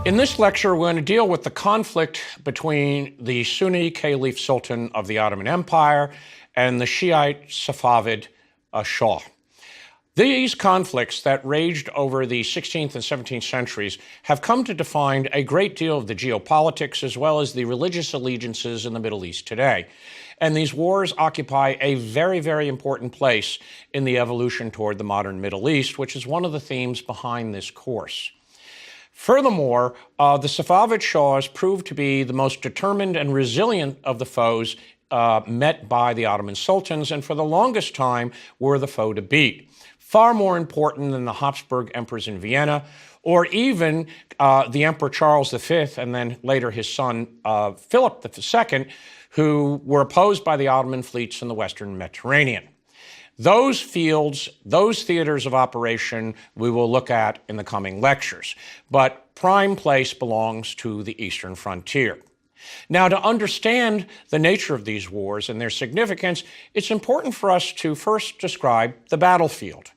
In this lecture, we're going to deal with the conflict between the Sunni Caliph Sultan of the Ottoman Empire and the Shiite Safavid Shah. These conflicts that raged over the 16th and 17th centuries have come to define a great deal of the geopolitics as well as the religious allegiances in the Middle East today. And these wars occupy a very, very important place in the evolution toward the modern Middle East, which is one of the themes behind this course. Furthermore, the Safavid Shahs proved to be the most determined and resilient of the foes met by the Ottoman sultans, and for the longest time were the foe to beat. Far more important than the Habsburg emperors in Vienna, or even the Emperor Charles V, and then later his son Philip II, who were opposed by the Ottoman fleets in the Western Mediterranean. Those fields, those theaters of operation, we will look at in the coming lectures. But prime place belongs to the eastern frontier. Now, to understand the nature of these wars and their significance, it's important for us to first describe the battlefield.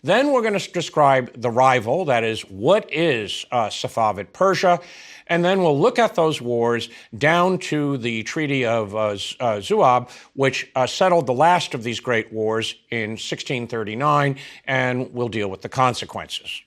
Then we're going to describe the rival, that is, what is Safavid Persia, and then we'll look at those wars down to the Treaty of Zuab, which settled the last of these great wars in 1639, and we'll deal with the consequences.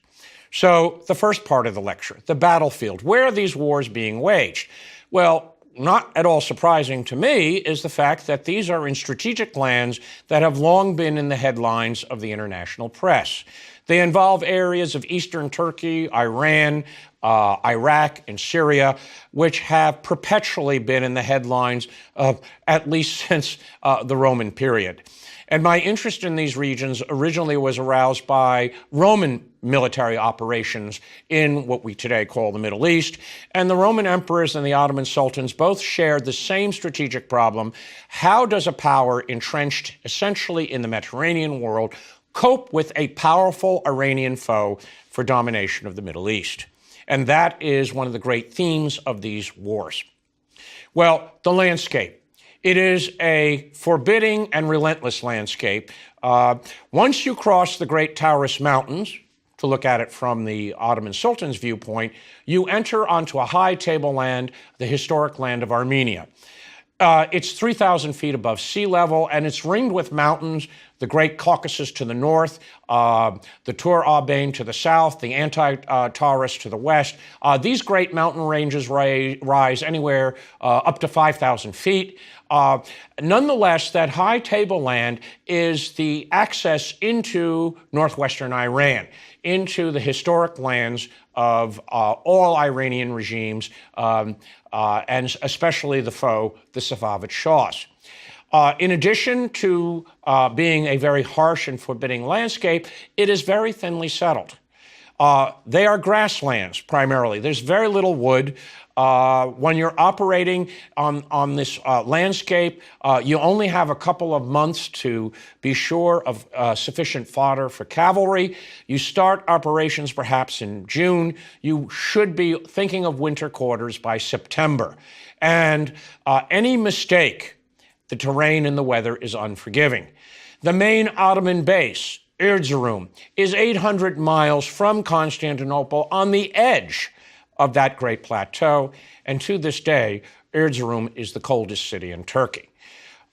So the first part of the lecture, the battlefield. Where are these wars being waged? Well, not at all surprising to me is the fact that these are in strategic lands that have long been in the headlines of the international press. They involve areas of eastern Turkey, Iran, Iraq, and Syria, which have perpetually been in the headlines at least since the Roman period. And my interest in these regions originally was aroused by Roman military operations in what we today call the Middle East. And the Roman emperors and the Ottoman sultans both shared the same strategic problem. How does a power entrenched essentially in the Mediterranean world cope with a powerful Iranian foe for domination of the Middle East? And that is one of the great themes of these wars. Well, the landscape. It is a forbidding and relentless landscape. Once you cross the Great Taurus Mountains, to look at it from the Ottoman Sultan's viewpoint, you enter onto a high tableland, the historic land of Armenia. It's 3,000 feet above sea level, and it's ringed with mountains, the Great Caucasus to the north, the Tur Abain to the south, the Anti-Taurus to the west. These great mountain ranges rise anywhere up to 5,000 feet. Nonetheless, that high tableland is the access into northwestern Iran, into the historic lands of all Iranian regimes, and especially the foe, the Safavid Shahs. In addition to being a very harsh and forbidding landscape, it is very thinly settled. They are grasslands, primarily. There's very little wood. When you're operating on this landscape, you only have a couple of months to be sure of sufficient fodder for cavalry. You start operations perhaps in June. You should be thinking of winter quarters by September. And any mistake, the terrain and the weather is unforgiving. The main Ottoman base, Erzurum, is 800 miles from Constantinople on the edge of that great plateau, and to this day, Erzurum is the coldest city in Turkey.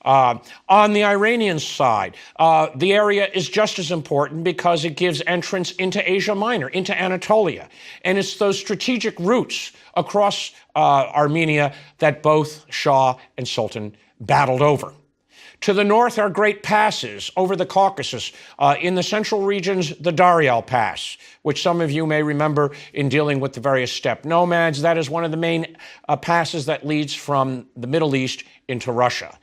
On the Iranian side, the area is just as important because it gives entrance into Asia Minor, into Anatolia, and it's those strategic routes across Armenia that both Shah and Sultan battled over. To the north are great passes over the Caucasus. In the central regions, the Darial Pass, which some of you may remember in dealing with the various steppe nomads. That is one of the main passes that leads from the Middle East into Russia.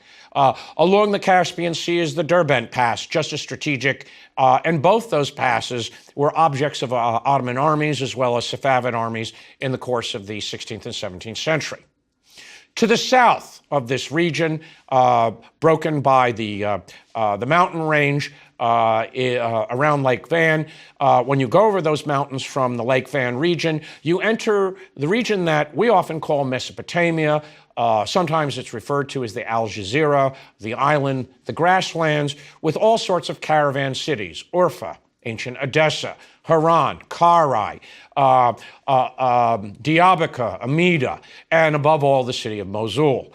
Along the Caspian Sea is the Derbent Pass, just as strategic, and both those passes were objects of Ottoman armies as well as Safavid armies in the course of the 16th and 17th century. To the south of this region, broken by the mountain range around Lake Van, when you go over those mountains from the Lake Van region, you enter the region that we often call Mesopotamia. Sometimes it's referred to as the Al Jazeera, the island, the grasslands, with all sorts of caravan cities, Urfa, ancient Edessa, Haran, Karai, Diabica, Amida, and above all, the city of Mosul.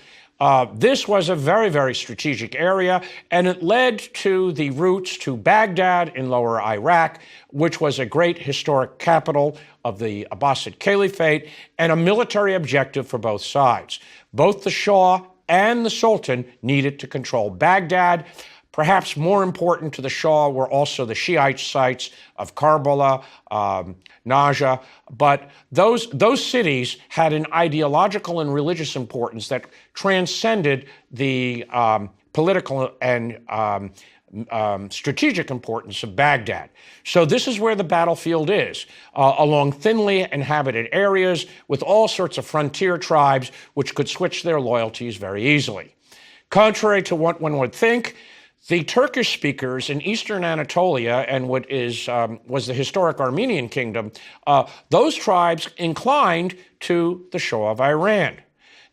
This was a very, very strategic area, and it led to the routes to Baghdad in lower Iraq, which was a great historic capital of the Abbasid Caliphate and a military objective for both sides. Both the Shah and the Sultan needed to control Baghdad. Perhaps more important to the Shah were also the Shiite sites of Karbala, Najaf, but those cities had an ideological and religious importance that transcended the political and strategic importance of Baghdad. So this is where the battlefield is, along thinly inhabited areas with all sorts of frontier tribes which could switch their loyalties very easily. Contrary to what one would think, the Turkish speakers in eastern Anatolia and what was the historic Armenian kingdom, those tribes inclined to the Shah of Iran.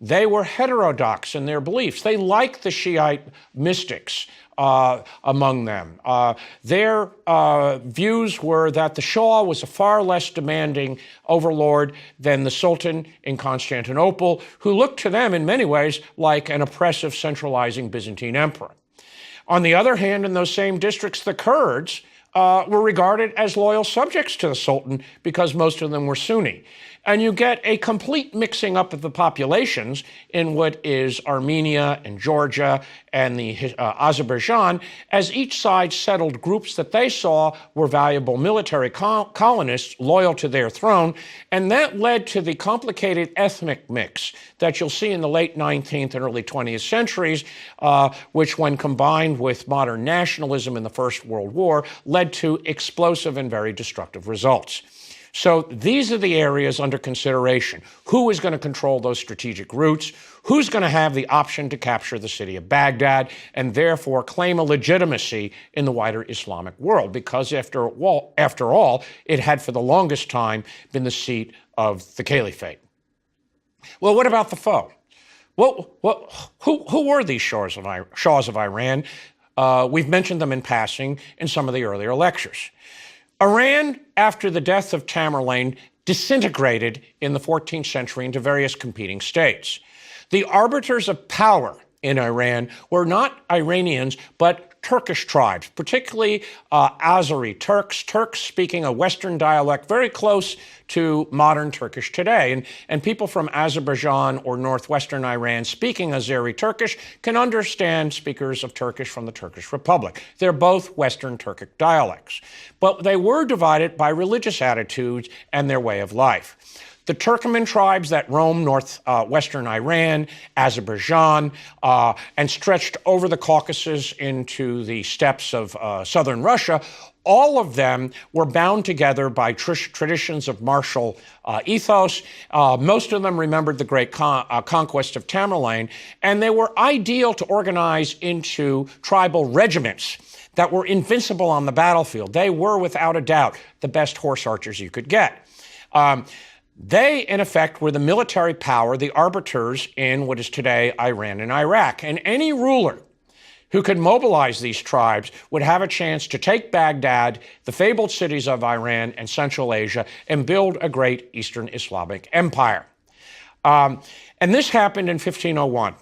They were heterodox in their beliefs. They liked the Shiite mystics among them. Their views were that the Shah was a far less demanding overlord than the Sultan in Constantinople, who looked to them in many ways like an oppressive, centralizing Byzantine emperor. On the other hand, in those same districts, the Kurds were regarded as loyal subjects to the Sultan because most of them were Sunni. And you get a complete mixing up of the populations in what is Armenia and Georgia and the Azerbaijan, as each side settled groups that they saw were valuable military colonists loyal to their throne. And that led to the complicated ethnic mix that you'll see in the late 19th and early 20th centuries, which, when combined with modern nationalism in the First World War, led to explosive and very destructive results. So these are the areas under consideration. Who is going to control those strategic routes? Who's going to have the option to capture the city of Baghdad and therefore claim a legitimacy in the wider Islamic world? Because after all, it had for the longest time been the seat of the caliphate. Well, what about the foe? Well, who were these Shahs of Iran? We've mentioned them in passing in some of the earlier lectures. Iran, after the death of Tamerlane, disintegrated in the 14th century into various competing states. The arbiters of power in Iran were not Iranians, but Turkish tribes, particularly Azeri Turks, Turks speaking a Western dialect very close to modern Turkish today. And people from Azerbaijan or northwestern Iran speaking Azeri Turkish can understand speakers of Turkish from the Turkish Republic. They're both Western Turkic dialects. But they were divided by religious attitudes and their way of life. The Turkoman tribes that roamed northwestern Iran, Azerbaijan, and stretched over the Caucasus into the steppes of southern Russia, all of them were bound together by traditions of martial ethos. Most of them remembered the great conquest of Tamerlane, and they were ideal to organize into tribal regiments that were invincible on the battlefield. They were, without a doubt, the best horse archers you could get. They, in effect, were the military power, the arbiters in what is today Iran and Iraq. And any ruler who could mobilize these tribes would have a chance to take Baghdad, the fabled cities of Iran and Central Asia, and build a great Eastern Islamic empire. And this happened in 1501.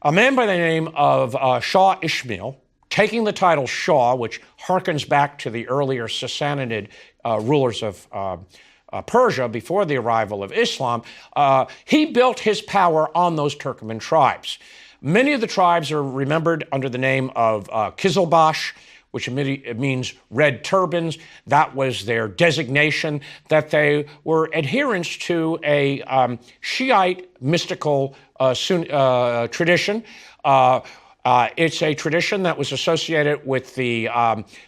A man by the name of Shah Ismail, taking the title Shah, which harkens back to the earlier Sassanid rulers of Persia before the arrival of Islam, he built his power on those Turkoman tribes. Many of the tribes are remembered under the name of Kizilbash, which means red turbans. That was their designation, that they were adherents to a Shiite mystical tradition. It's a tradition that was associated with the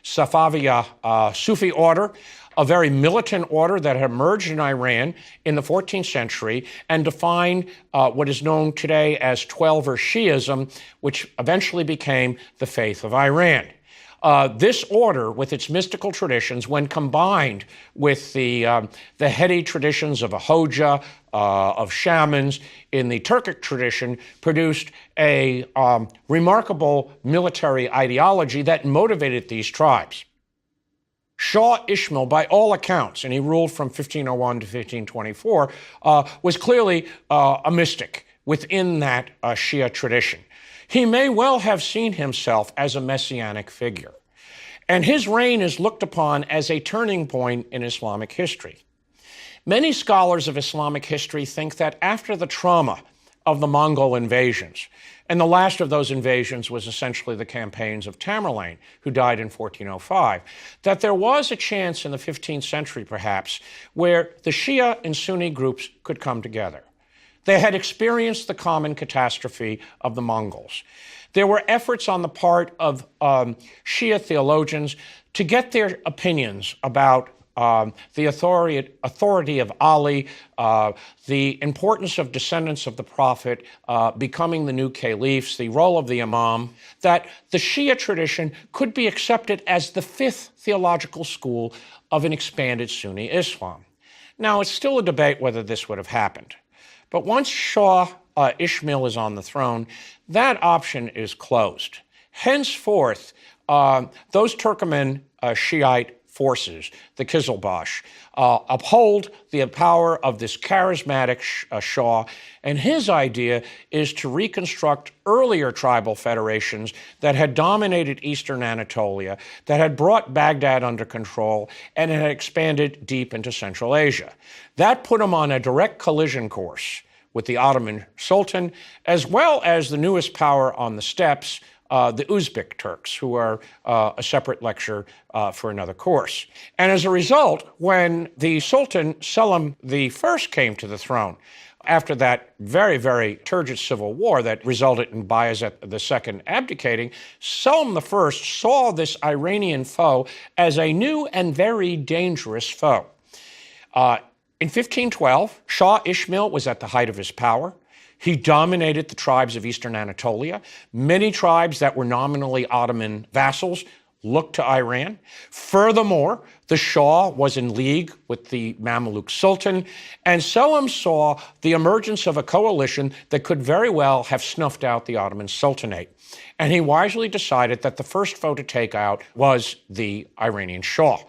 Safavid Sufi order, a very militant order that had emerged in Iran in the 14th century and defined what is known today as Twelver Shi'ism, which eventually became the faith of Iran. This order, with its mystical traditions, when combined with the heady traditions of a Hoja, of shamans in the Turkic tradition, produced a remarkable military ideology that motivated these tribes. Shah Ismail, by all accounts, and he ruled from 1501 to 1524, was clearly a mystic within that Shia tradition. He may well have seen himself as a messianic figure. And his reign is looked upon as a turning point in Islamic history. Many scholars of Islamic history think that after the trauma of the Mongol invasions, and the last of those invasions was essentially the campaigns of Tamerlane, who died in 1405, that there was a chance in the 15th century, perhaps, where the Shia and Sunni groups could come together. They had experienced the common catastrophe of the Mongols. There were efforts on the part of Shia theologians to get their opinions about the authority of Ali, the importance of descendants of the Prophet becoming the new caliphs, the role of the Imam, that the Shia tradition could be accepted as the fifth theological school of an expanded Sunni Islam. Now, it's still a debate whether this would have happened. But once Shah Ismail is on the throne, that option is closed. Henceforth, those Turkoman Shiite forces, the Kizilbash, uphold the power of this charismatic Shah, and his idea is to reconstruct earlier tribal federations that had dominated eastern Anatolia, that had brought Baghdad under control, and had expanded deep into Central Asia. That put him on a direct collision course with the Ottoman Sultan, as well as the newest power on the steppes, the Uzbek Turks, who are a separate lecture for another course. And as a result, when the Sultan Selim I came to the throne, after that very, very turgid civil war that resulted in Bayezid II abdicating, Selim I saw this Iranian foe as a new and very dangerous foe. In 1512, Shah Ismail was at the height of his power. He dominated the tribes of eastern Anatolia. Many tribes that were nominally Ottoman vassals looked to Iran. Furthermore, the Shah was in league with the Mamluk Sultan, and Selim saw the emergence of a coalition that could very well have snuffed out the Ottoman Sultanate. And he wisely decided that the first foe to take out was the Iranian Shah.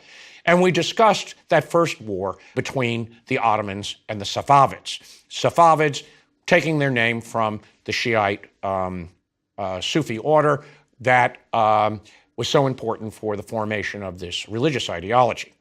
And we discussed that first war between the Ottomans and the Safavids. Safavids taking their name from the Shiite Sufi order that was so important for the formation of this religious ideology.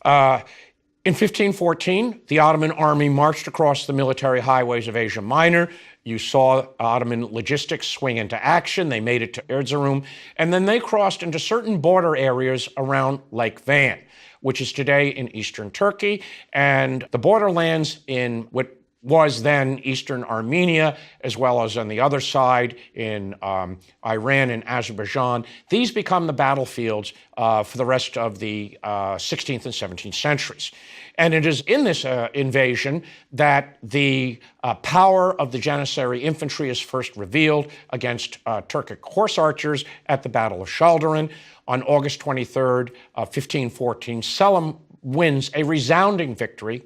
In 1514, the Ottoman army marched across the military highways of Asia Minor. You saw Ottoman logistics swing into action. They made it to Erzurum, and then they crossed into certain border areas around Lake Van, which is today in eastern Turkey, and the borderlands in what was then eastern Armenia, as well as on the other side in Iran and Azerbaijan. These become the battlefields for the rest of the 16th and 17th centuries. And it is in this invasion that the power of the Janissary infantry is first revealed against Turkic horse archers at the Battle of Shaldiran. On August 23rd, 1514, Selim wins a resounding victory.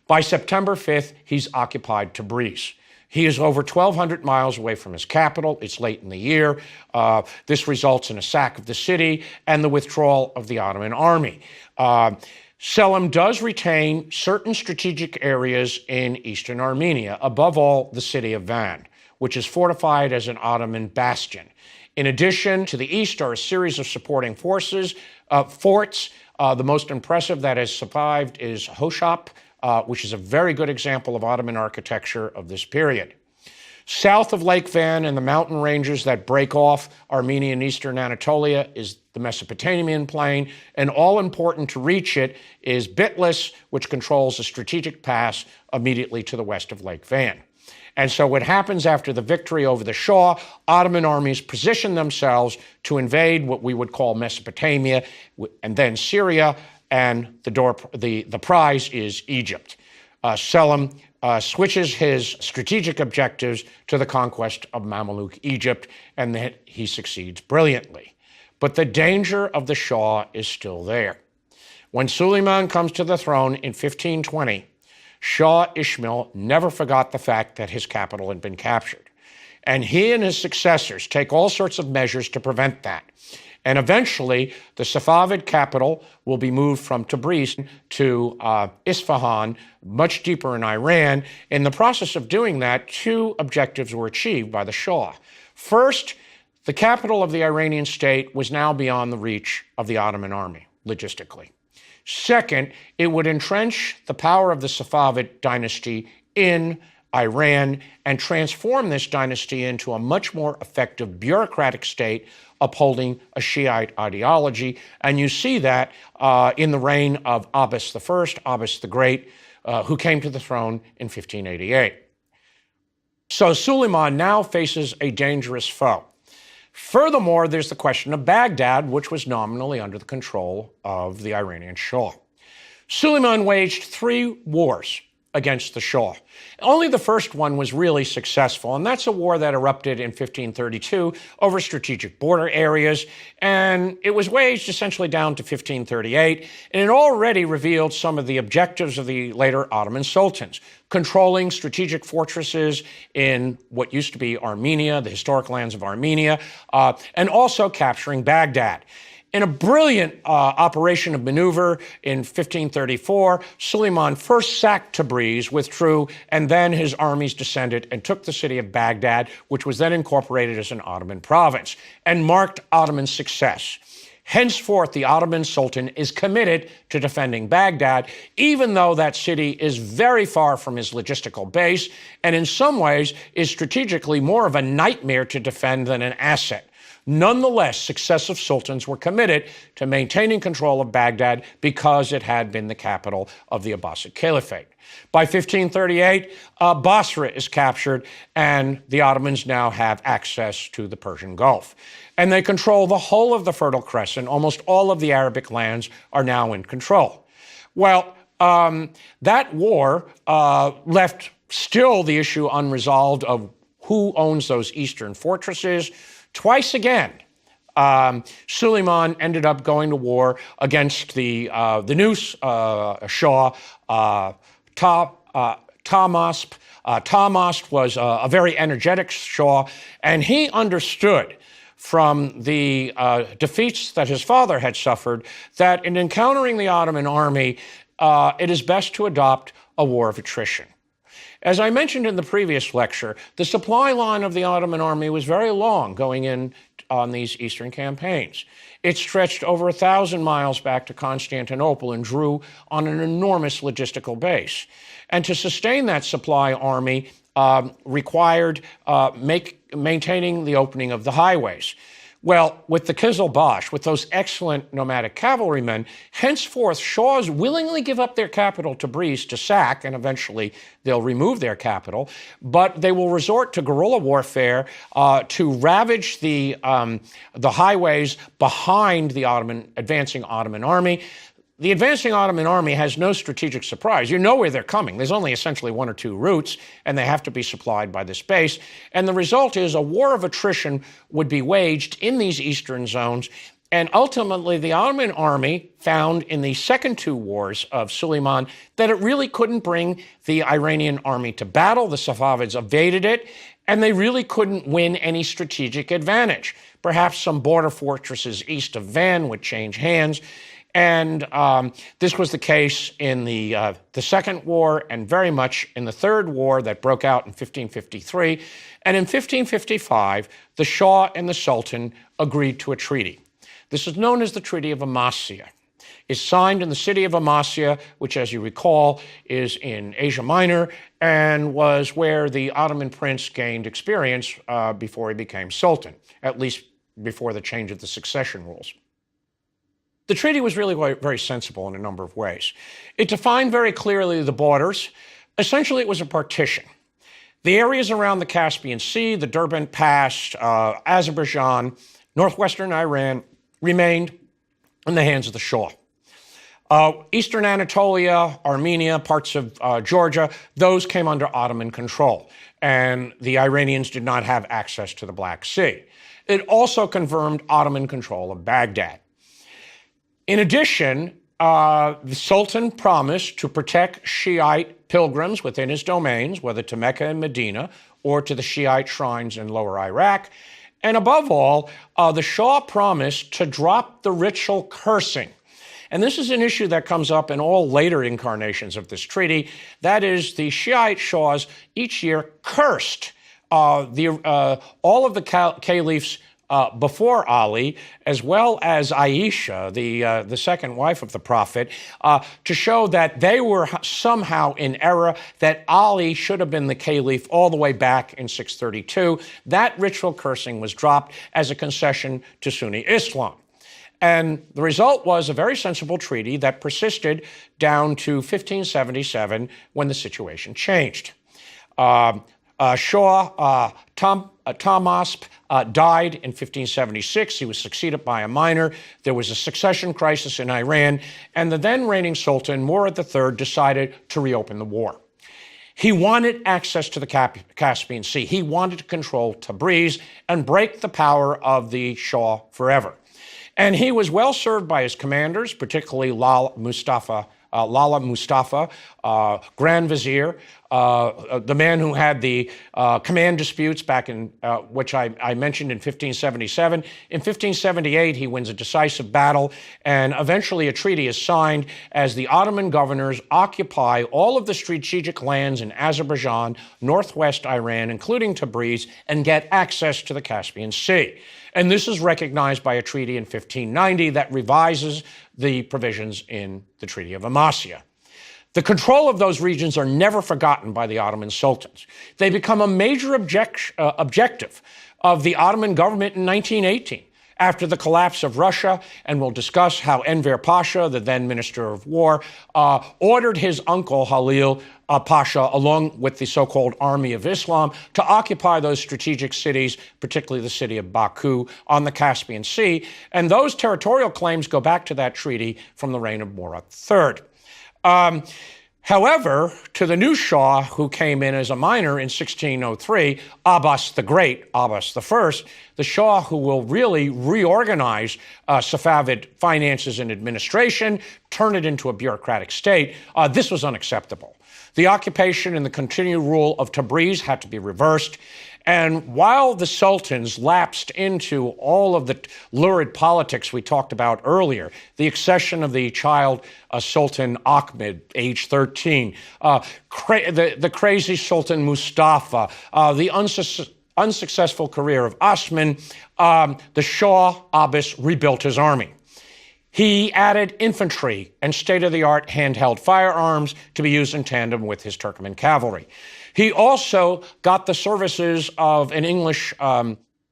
By September 5th, he's occupied Tabriz. He is over 1,200 miles away from his capital. It's late in the year. This results in a sack of the city and the withdrawal of the Ottoman army. Selim does retain certain strategic areas in eastern Armenia, above all the city of Van, which is fortified as an Ottoman bastion. In addition, to the east are a series of supporting forces, forts. The most impressive that has survived is Hoshap, which is a very good example of Ottoman architecture of this period. South of Lake Van and the mountain ranges that break off Armenia and eastern Anatolia is the Mesopotamian plain, and all important to reach it is Bitlis, which controls a strategic pass immediately to the west of Lake Van. And so what happens after the victory over the Shah, Ottoman armies position themselves to invade what we would call Mesopotamia and then Syria, and the prize is Egypt. Selim switches his strategic objectives to the conquest of Mamluk Egypt, and then he succeeds brilliantly. But the danger of the Shah is still there. When Suleiman comes to the throne in 1520, Shah Ismail never forgot the fact that his capital had been captured. And he and his successors take all sorts of measures to prevent that. And eventually, the Safavid capital will be moved from Tabriz to Isfahan, much deeper in Iran. In the process of doing that, two objectives were achieved by the Shah. First, the capital of the Iranian state was now beyond the reach of the Ottoman army, logistically. Second, it would entrench the power of the Safavid dynasty in Iran and transform this dynasty into a much more effective bureaucratic state upholding a Shiite ideology. And you see that in the reign of Abbas I, Abbas the Great, who came to the throne in 1588. So Suleiman now faces a dangerous foe. Furthermore, there's the question of Baghdad, which was nominally under the control of the Iranian Shah. Suleiman waged 3 wars against the Shah. Only the first one was really successful, and that's a war that erupted in 1532 over strategic border areas, and it was waged essentially down to 1538, and it already revealed some of the objectives of the later Ottoman sultans: controlling strategic fortresses in what used to be Armenia, the historic lands of Armenia, and also capturing Baghdad. In a brilliant operation of maneuver in 1534, Suleiman first sacked Tabriz, withdrew, and then his armies descended and took the city of Baghdad, which was then incorporated as an Ottoman province, and marked Ottoman success. Henceforth, the Ottoman Sultan is committed to defending Baghdad, even though that city is very far from his logistical base, and in some ways is strategically more of a nightmare to defend than an asset. Nonetheless, successive sultans were committed to maintaining control of Baghdad because it had been the capital of the Abbasid Caliphate. By 1538, Basra is captured, and the Ottomans now have access to the Persian Gulf. And they control the whole of the Fertile Crescent. Almost all of the Arabic lands are now in control. Well, that war left still the issue unresolved of who owns those eastern fortresses. Twice again, Suleiman ended up going to war against the new Shah, Tahmasp. Tahmasp was a very energetic Shah, and he understood from the defeats that his father had suffered that in encountering the Ottoman army, it is best to adopt a war of attrition. As I mentioned in the previous lecture, the supply line of the Ottoman army was very long going in on these eastern campaigns. It stretched over 1,000 miles back to Constantinople and drew on an enormous logistical base. And to sustain that supply army required maintaining the opening of the highways. Well, with the Kizilbash, with those excellent nomadic cavalrymen, henceforth, Shahs willingly give up their capital to Tabriz to sack, and eventually they'll remove their capital, but they will resort to guerrilla warfare to ravage the highways behind the advancing Ottoman army. The advancing Ottoman army has no strategic surprise. You know where they're coming. There's only essentially 1 or 2 routes, and they have to be supplied by this base. And the result is a war of attrition would be waged in these eastern zones. And ultimately, the Ottoman army found in the second 2 wars of Suleiman that it really couldn't bring the Iranian army to battle. The Safavids evaded it, and they really couldn't win any strategic advantage. Perhaps some border fortresses east of Van would change hands. And this was the case in the Second War and very much in the Third War that broke out in 1553. And in 1555, the Shah and the Sultan agreed to a treaty. This is known as the Treaty of Amasya. It's signed in the city of Amasya, which, as you recall, is in Asia Minor and was where the Ottoman prince gained experience before he became Sultan, at least before the change of the succession rules. The treaty was really very sensible in a number of ways. It defined very clearly the borders. Essentially, it was a partition. The areas around the Caspian Sea, the Derbent Pass, Azerbaijan, northwestern Iran remained in the hands of the Shah. Eastern Anatolia, Armenia, parts of Georgia, those came under Ottoman control, and the Iranians did not have access to the Black Sea. It also confirmed Ottoman control of Baghdad. In addition, the Sultan promised to protect Shiite pilgrims within his domains, whether to Mecca and Medina or to the Shiite shrines in lower Iraq. And above all, the Shah promised to drop the ritual cursing. And this is an issue that comes up in all later incarnations of this treaty. That is, the Shiite Shahs each year cursed all of the caliphs before Ali, as well as Aisha, the second wife of the Prophet, to show that they were somehow in error, that Ali should have been the caliph all the way back in 632. That ritual cursing was dropped as a concession to Sunni Islam. And the result was a very sensible treaty that persisted down to 1577 when the situation changed. Shah Tahmasp died in 1576. He was succeeded by a minor. There was a succession crisis in Iran, and the then reigning Sultan, Murad III, decided to reopen the war. He wanted access to the Caspian Sea. He wanted to control Tabriz and break the power of the Shah forever. And he was well served by his commanders, particularly Lala Mustafa, Grand Vizier, the man who had the command disputes back in, which I mentioned in 1577. In 1578, he wins a decisive battle, and eventually a treaty is signed as the Ottoman governors occupy all of the strategic lands in Azerbaijan, northwest Iran, including Tabriz, and get access to the Caspian Sea. And this is recognized by a treaty in 1590 that revises the provisions in the Treaty of Amasya. The control of those regions are never forgotten by the Ottoman sultans. They become a major objective of the Ottoman government in 1918. After the collapse of Russia, and we'll discuss how Enver Pasha, the then Minister of War, ordered his uncle Halil Pasha, along with the so-called Army of Islam, to occupy those strategic cities, particularly the city of Baku on the Caspian Sea. And those territorial claims go back to that treaty from the reign of Murad III. However, to the new Shah, who came in as a minor in 1603, Abbas the Great, Abbas the First, the Shah who will really reorganize Safavid finances and administration, turn it into a bureaucratic state, this was unacceptable. The occupation and the continued rule of Tabriz had to be reversed. And while the sultans lapsed into all of the lurid politics we talked about earlier, the accession of the child Sultan Ahmed, age 13, the crazy Sultan Mustafa, the unsuccessful career of Osman, the Shah Abbas rebuilt his army. He added infantry and state-of-the-art handheld firearms to be used in tandem with his Turkoman cavalry. He also got the services of an English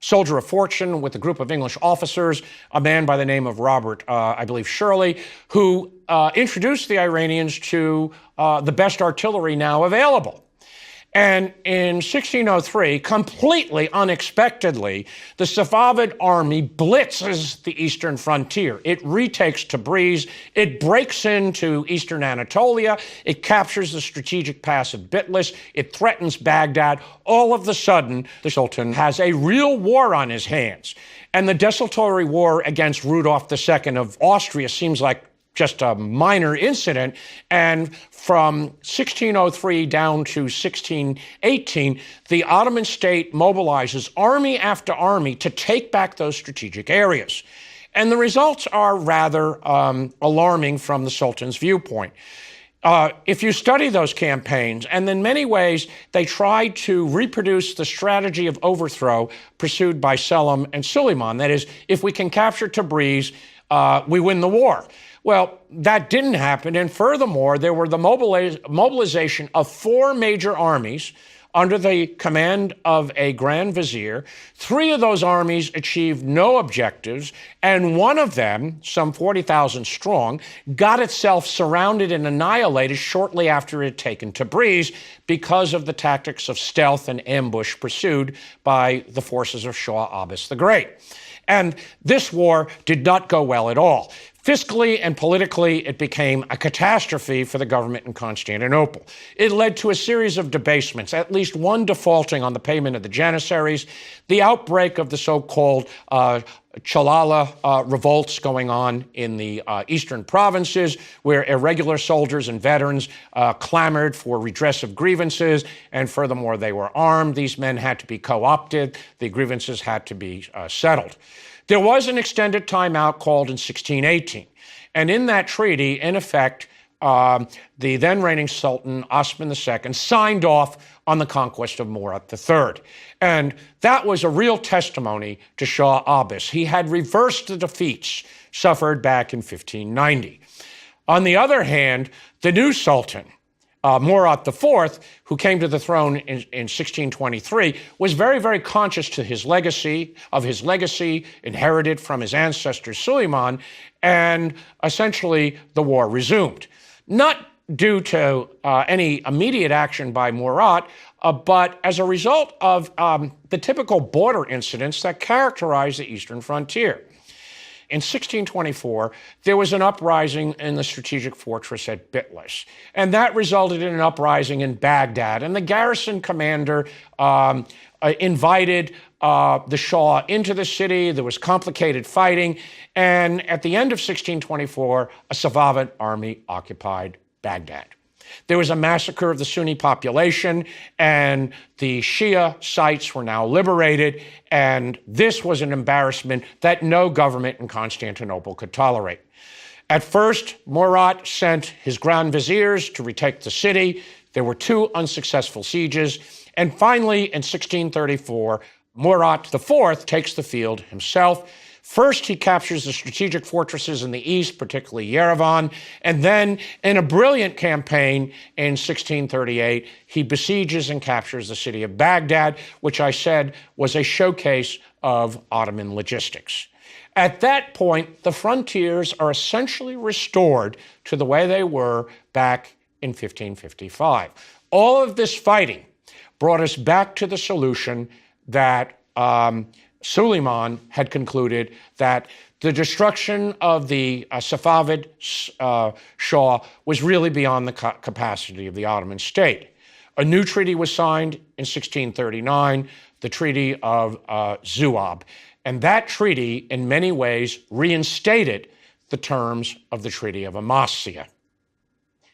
soldier of fortune with a group of English officers, a man by the name of Robert, I believe, Shirley, who introduced the Iranians to the best artillery now available. And in 1603, completely unexpectedly, the Safavid army blitzes the eastern frontier. It retakes Tabriz. It breaks into eastern Anatolia. It captures the strategic pass of Bitlis. It threatens Baghdad. All of a sudden, the Sultan has a real war on his hands. And the desultory war against Rudolf II of Austria seems like just a minor incident, and from 1603 down to 1618, the Ottoman state mobilizes army after army to take back those strategic areas. And the results are rather alarming from the Sultan's viewpoint. If you study those campaigns, and in many ways they tried to reproduce the strategy of overthrow pursued by Selim and Suleiman, that is, if we can capture Tabriz, we win the war. Well, that didn't happen, and furthermore, there were the mobilization of 4 major armies under the command of a Grand Vizier. 3 of those armies achieved no objectives, and one of them, some 40,000 strong, got itself surrounded and annihilated shortly after it had taken Tabriz because of the tactics of stealth and ambush pursued by the forces of Shah Abbas the Great. And this war did not go well at all. Fiscally and politically, it became a catastrophe for the government in Constantinople. It led to a series of debasements, at least one defaulting on the payment of the Janissaries, the outbreak of the so-called Chalala revolts going on in the eastern provinces, where irregular soldiers and veterans clamored for redress of grievances, and furthermore, they were armed. These men had to be co-opted. The grievances had to be settled. There was an extended timeout called in 1618, and in that treaty, in effect, the then reigning Sultan, Osman II, signed off on the conquest of Murat III. And that was a real testimony to Shah Abbas. He had reversed the defeats suffered back in 1590. On the other hand, the new Sultan, Murat IV, who came to the throne in 1623, was very, very conscious of his legacy inherited from his ancestor Suleiman, and essentially the war resumed. Not due to any immediate action by Murat, but as a result of the typical border incidents that characterize the eastern frontier. In 1624, there was an uprising in the strategic fortress at Bitlis, and that resulted in an uprising in Baghdad. And the garrison commander invited the Shah into the city. There was complicated fighting, and at the end of 1624, a Safavid army occupied Baghdad. There was a massacre of the Sunni population, and the Shia sites were now liberated, and this was an embarrassment that no government in Constantinople could tolerate. At first, Murat sent his grand viziers to retake the city. There were 2 unsuccessful sieges, and finally, in 1634, Murat IV takes the field himself. First, he captures the strategic fortresses in the east, particularly Yerevan, and then, in a brilliant campaign in 1638, he besieges and captures the city of Baghdad, which I said was a showcase of Ottoman logistics. At that point, the frontiers are essentially restored to the way they were back in 1555. All of this fighting brought us back to the solution that Suleiman had concluded, that the destruction of the Safavid Shah was really beyond the capacity of the Ottoman state. A new treaty was signed in 1639, the Treaty of Zuab, and that treaty in many ways reinstated the terms of the Treaty of Amasya.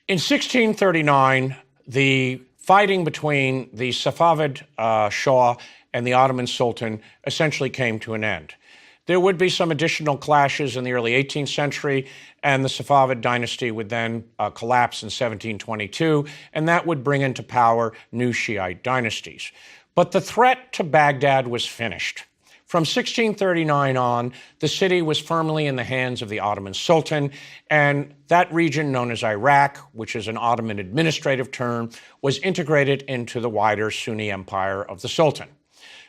In 1639, the fighting between the Safavid Shah and the Ottoman Sultan essentially came to an end. There would be some additional clashes in the early 18th century, and the Safavid dynasty would then collapse in 1722, and that would bring into power new Shiite dynasties. But the threat to Baghdad was finished. From 1639 on, the city was firmly in the hands of the Ottoman Sultan, and that region known as Iraq, which is an Ottoman administrative term, was integrated into the wider Sunni empire of the Sultan.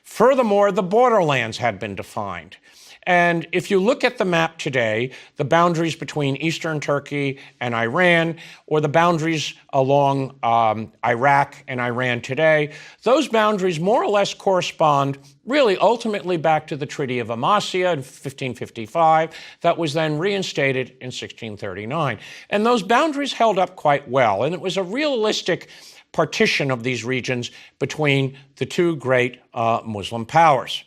Furthermore, the borderlands had been defined. And if you look at the map today, the boundaries between eastern Turkey and Iran, or the boundaries along Iraq and Iran today, those boundaries more or less correspond really ultimately back to the Treaty of Amasya in 1555 that was then reinstated in 1639. And those boundaries held up quite well, and it was a realistic partition of these regions between the 2 great Muslim powers.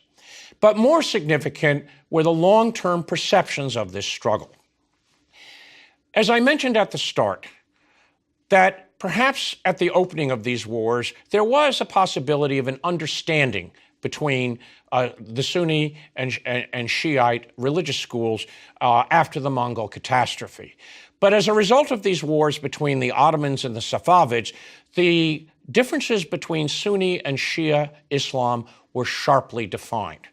But more significant were the long-term perceptions of this struggle. As I mentioned at the start, that perhaps at the opening of these wars, there was a possibility of an understanding between the Sunni and Shiite religious schools after the Mongol catastrophe. But as a result of these wars between the Ottomans and the Safavids, the differences between Sunni and Shia Islam were sharply defined.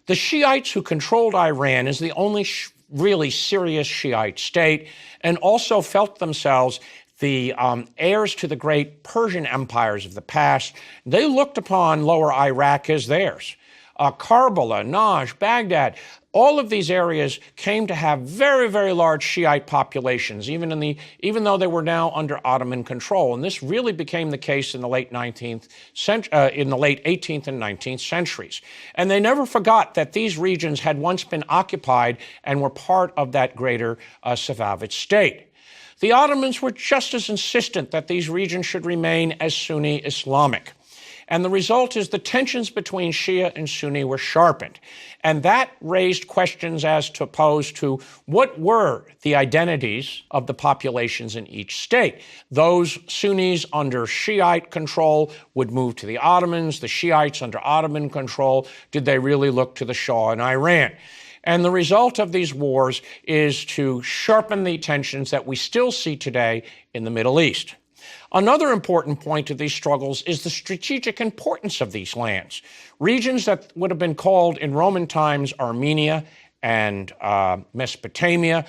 The Shiites who controlled Iran as the only really serious Shiite state, and also felt themselves the heirs to the great Persian empires of the past, they looked upon Lower Iraq as theirs. Karbala, Najd, Baghdad, all of these areas came to have very, very large Shiite populations, even though they were now under Ottoman control. And this really became the case in the late 18th and 19th centuries. And they never forgot that these regions had once been occupied and were part of that greater Safavid state. The Ottomans were just as insistent that these regions should remain as Sunni Islamic. And the result is the tensions between Shia and Sunni were sharpened. And that raised questions as opposed to what were the identities of the populations in each state. Those Sunnis under Shiite control would move to the Ottomans. The Shiites under Ottoman control, did they really look to the Shah in Iran? And the result of these wars is to sharpen the tensions that we still see today in the Middle East. Another important point of these struggles is the strategic importance of these lands. Regions that would have been called in Roman times Armenia and Mesopotamia,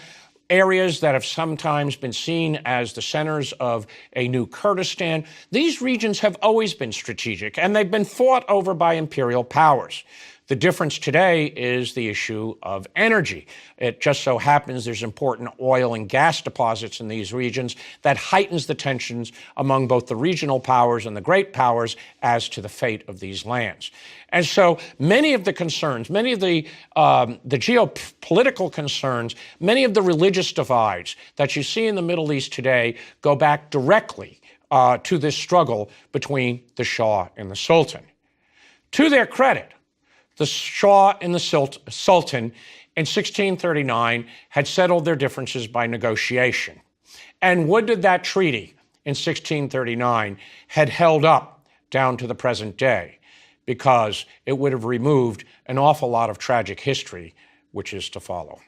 areas that have sometimes been seen as the centers of a new Kurdistan. These regions have always been strategic, and they've been fought over by imperial powers. The difference today is the issue of energy. It just so happens there's important oil and gas deposits in these regions that heightens the tensions among both the regional powers and the great powers as to the fate of these lands. And so many of the concerns, many of the geopolitical concerns, many of the religious divides that you see in the Middle East today go back directly to this struggle between the Shah and the Sultan. To their credit, the Shah and the Sultan in 1639 had settled their differences by negotiation. And would that treaty in 1639 had held up down to the present day, because it would have removed an awful lot of tragic history which is to follow.